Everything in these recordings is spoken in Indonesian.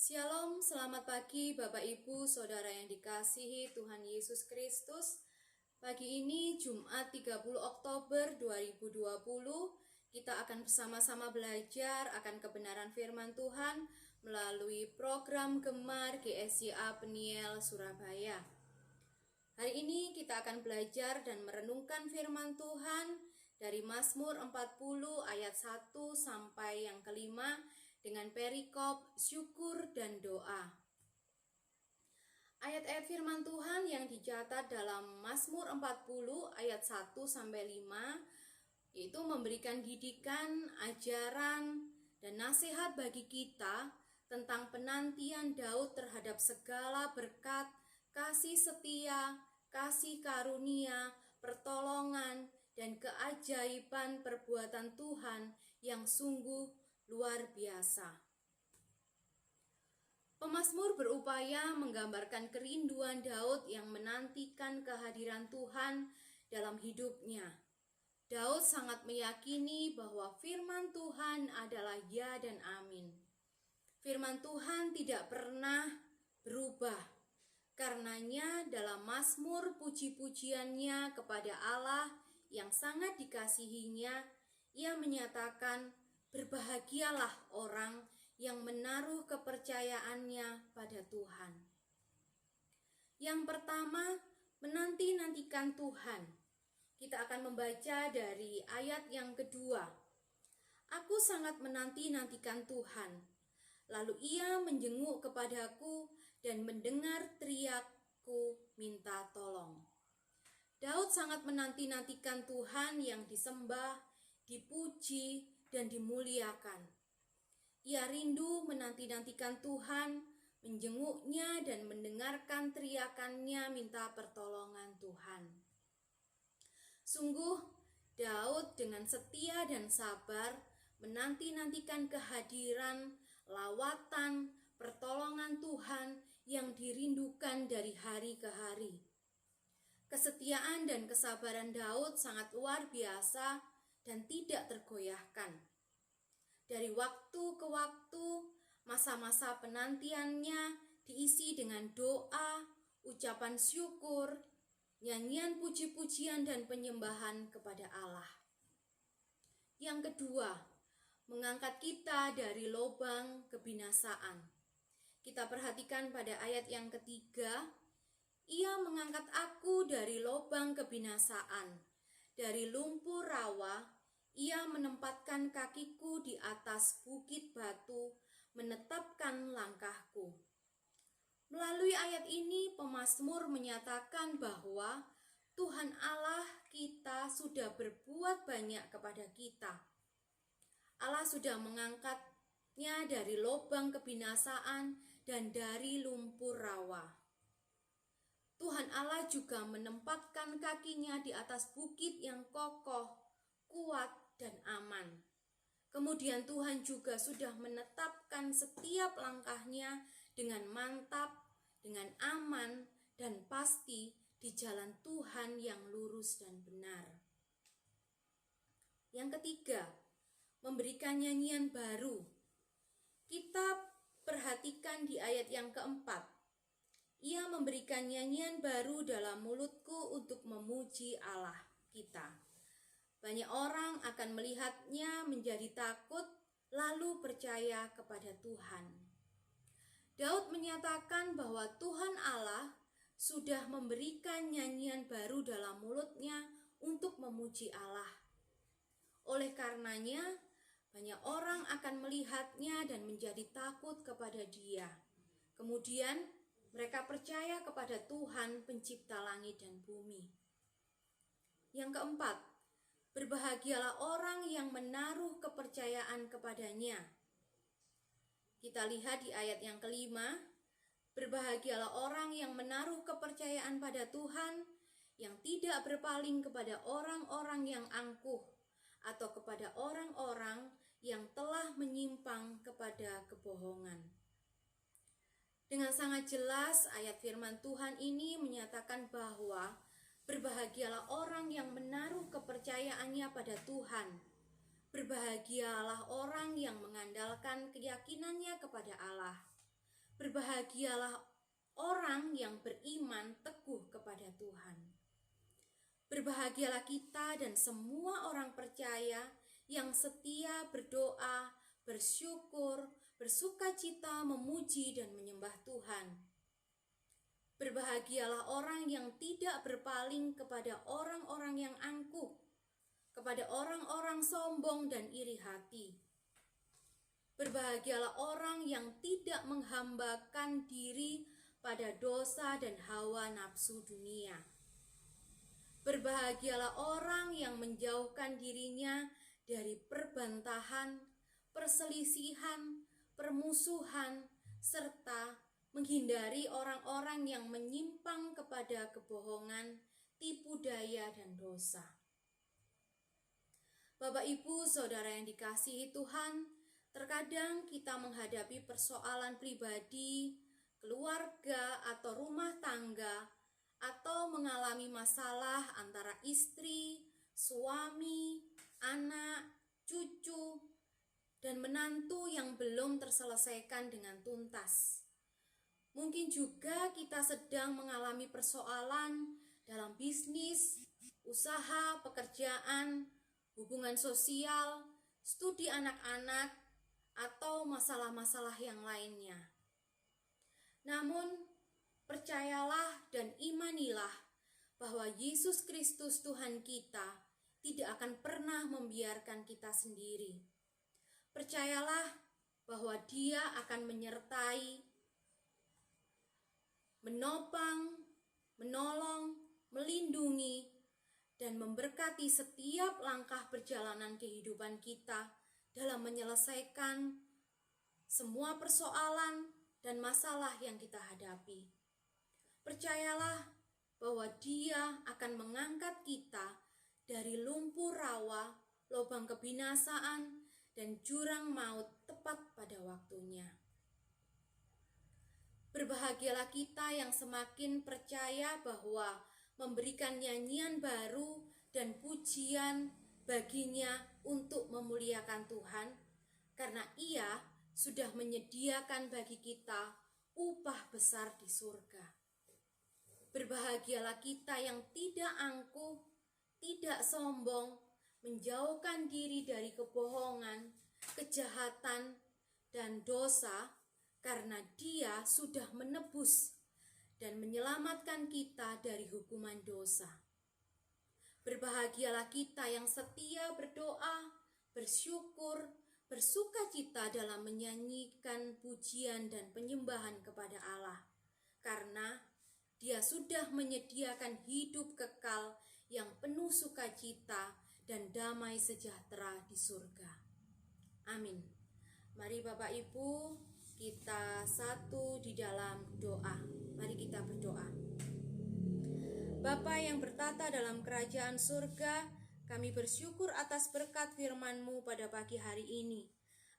Shalom, selamat pagi Bapak Ibu, Saudara yang dikasihi Tuhan Yesus Kristus. Pagi ini Jumat 30 Oktober 2020, kita akan bersama-sama belajar akan kebenaran firman Tuhan melalui program Gemar GSYA Peniel Surabaya. Hari ini kita akan belajar dan merenungkan firman Tuhan dari Mazmur 40 ayat 1 sampai yang kelima dengan perikop syukur dan doa. Ayat-ayat firman Tuhan yang dicatat dalam Mazmur 40 ayat 1 sampai 5 yaitu memberikan didikan, ajaran, dan nasihat bagi kita tentang penantian Daud terhadap segala berkat, kasih setia, kasih karunia, pertolongan, dan keajaiban perbuatan Tuhan yang sungguh luar biasa. Pemazmur berupaya menggambarkan kerinduan Daud yang menantikan kehadiran Tuhan dalam hidupnya. Daud sangat meyakini bahwa firman Tuhan adalah ya dan amin. Firman Tuhan tidak pernah berubah. Karenanya dalam Mazmur puji-pujiannya kepada Allah yang sangat dikasihinya, ia menyatakan, "Berbahagialah orang yang menaruh kepercayaannya pada Tuhan." Yang pertama, menanti-nantikan Tuhan. Kita akan membaca dari ayat yang kedua. "Aku sangat menanti-nantikan Tuhan. Lalu ia menjenguk kepadaku dan mendengar teriakku minta tolong." Daud sangat menanti-nantikan Tuhan yang disembah, dipuji, dan dimuliakan. Ia rindu menanti-nantikan Tuhan, menjenguknya dan mendengarkan teriakannya minta pertolongan Tuhan. Sungguh, Daud dengan setia dan sabar menanti-nantikan kehadiran, lawatan, pertolongan Tuhan yang dirindukan dari hari ke hari. Kesetiaan dan kesabaran Daud sangat luar biasa dan tidak tergoyahkan. Dari waktu ke waktu, masa-masa penantiannya diisi dengan doa, ucapan syukur, nyanyian puji-pujian dan penyembahan kepada Allah. Yang kedua, mengangkat kita dari lubang kebinasaan. Kita perhatikan pada ayat yang ketiga, "Ia mengangkat aku dari lubang kebinasaan, dari lumpur rawa. Ia menempatkan kakiku di atas bukit batu, menetapkan langkahku." Melalui ayat ini, pemazmur menyatakan bahwa Tuhan Allah kita sudah berbuat banyak kepada kita. Allah sudah mengangkatnya dari lubang kebinasaan dan dari lumpur rawa. Tuhan Allah juga menempatkan kakinya di atas bukit yang kokoh, kuat, dan aman. Kemudian Tuhan juga sudah menetapkan setiap langkahnya dengan mantap, dengan aman, dan pasti di jalan Tuhan yang lurus dan benar. Yang ketiga, memberikan nyanyian baru. Kita perhatikan di ayat yang keempat. "Ia memberikan nyanyian baru dalam mulutku untuk memuji Allah kita." Banyak orang akan melihatnya menjadi takut lalu percaya kepada Tuhan. Daud menyatakan bahwa Tuhan Allah sudah memberikan nyanyian baru dalam mulutnya untuk memuji Allah. Oleh karenanya, banyak orang akan melihatnya dan menjadi takut kepada Dia. Kemudian mereka percaya kepada Tuhan pencipta langit dan bumi. Yang keempat, berbahagialah orang yang menaruh kepercayaan kepadanya. Kita lihat di ayat yang kelima, berbahagialah orang yang menaruh kepercayaan pada Tuhan, yang tidak berpaling kepada orang-orang yang angkuh atau kepada orang-orang yang telah menyimpang kepada kebohongan. Dengan sangat jelas ayat firman Tuhan ini menyatakan bahwa berbahagialah orang yang menaruh kepercayaannya pada Tuhan. Berbahagialah orang yang mengandalkan keyakinannya kepada Allah. Berbahagialah orang yang beriman teguh kepada Tuhan. Berbahagialah kita dan semua orang percaya yang setia berdoa, bersyukur, bersukacita, memuji dan menyembah Tuhan. Berbahagialah orang yang tidak berpaling kepada orang-orang yang angkuh, kepada orang-orang sombong dan iri hati. Berbahagialah orang yang tidak menghambakan diri pada dosa dan hawa nafsu dunia. Berbahagialah orang yang menjauhkan dirinya dari perbantahan, perselisihan, permusuhan, serta menghindari orang-orang yang menyimpang kepada kebohongan, tipu daya, dan dosa. Bapak, Ibu, Saudara yang dikasihi Tuhan, terkadang kita menghadapi persoalan pribadi, keluarga, atau rumah tangga, atau mengalami masalah antara istri, suami, anak, cucu, dan menantu yang belum terselesaikan dengan tuntas. Mungkin juga kita sedang mengalami persoalan dalam bisnis, usaha, pekerjaan, hubungan sosial, studi anak-anak, atau masalah-masalah yang lainnya. Namun, percayalah dan imanilah bahwa Yesus Kristus Tuhan kita tidak akan pernah membiarkan kita sendiri. Percayalah bahwa Dia akan menyertai, menopang, menolong, melindungi, dan memberkati setiap langkah perjalanan kehidupan kita dalam menyelesaikan semua persoalan dan masalah yang kita hadapi. Percayalah bahwa Dia akan mengangkat kita dari lumpur rawa, lubang kebinasaan, dan jurang maut tepat pada waktunya. Berbahagialah kita yang semakin percaya bahwa memberikan nyanyian baru dan pujian baginya untuk memuliakan Tuhan, karena Ia sudah menyediakan bagi kita upah besar di surga. Berbahagialah kita yang tidak angkuh, tidak sombong, menjauhkan diri dari kebohongan, kejahatan, dan dosa, karena Dia sudah menebus dan menyelamatkan kita dari hukuman dosa. Berbahagialah kita yang setia berdoa, bersyukur, bersukacita dalam menyanyikan pujian dan penyembahan kepada Allah, karena Dia sudah menyediakan hidup kekal yang penuh sukacita dan damai sejahtera di surga. Amin. Mari Bapak Ibu, kita satu di dalam doa. Mari kita berdoa. Bapa yang bertata dalam kerajaan surga, kami bersyukur atas berkat firman-Mu pada pagi hari ini.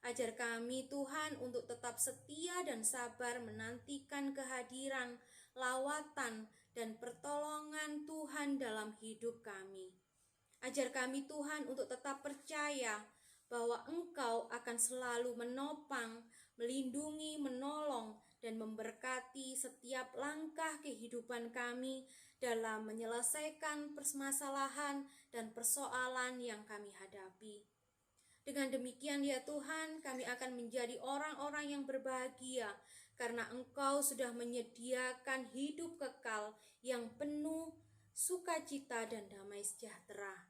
Ajar kami Tuhan untuk tetap setia dan sabar menantikan kehadiran, lawatan, dan pertolongan Tuhan dalam hidup kami. Ajar kami Tuhan untuk tetap percaya bahwa Engkau akan selalu menopang, melindungi, menolong, dan memberkati setiap langkah kehidupan kami dalam menyelesaikan permasalahan dan persoalan yang kami hadapi. Dengan demikian ya Tuhan, kami akan menjadi orang-orang yang berbahagia karena Engkau sudah menyediakan hidup kekal yang penuh sukacita dan damai sejahtera.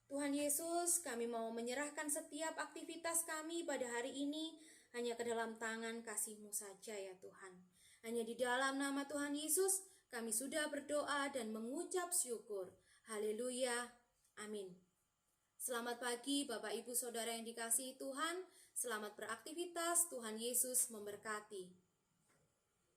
Tuhan Yesus, kami mau menyerahkan setiap aktivitas kami pada hari ini hanya ke dalam tangan kasih-Mu saja ya Tuhan. Hanya di dalam nama Tuhan Yesus kami sudah berdoa dan mengucap syukur. Haleluya. Amin. Selamat pagi Bapak Ibu Saudara yang dikasihi Tuhan. Selamat beraktivitas. Tuhan Yesus memberkati.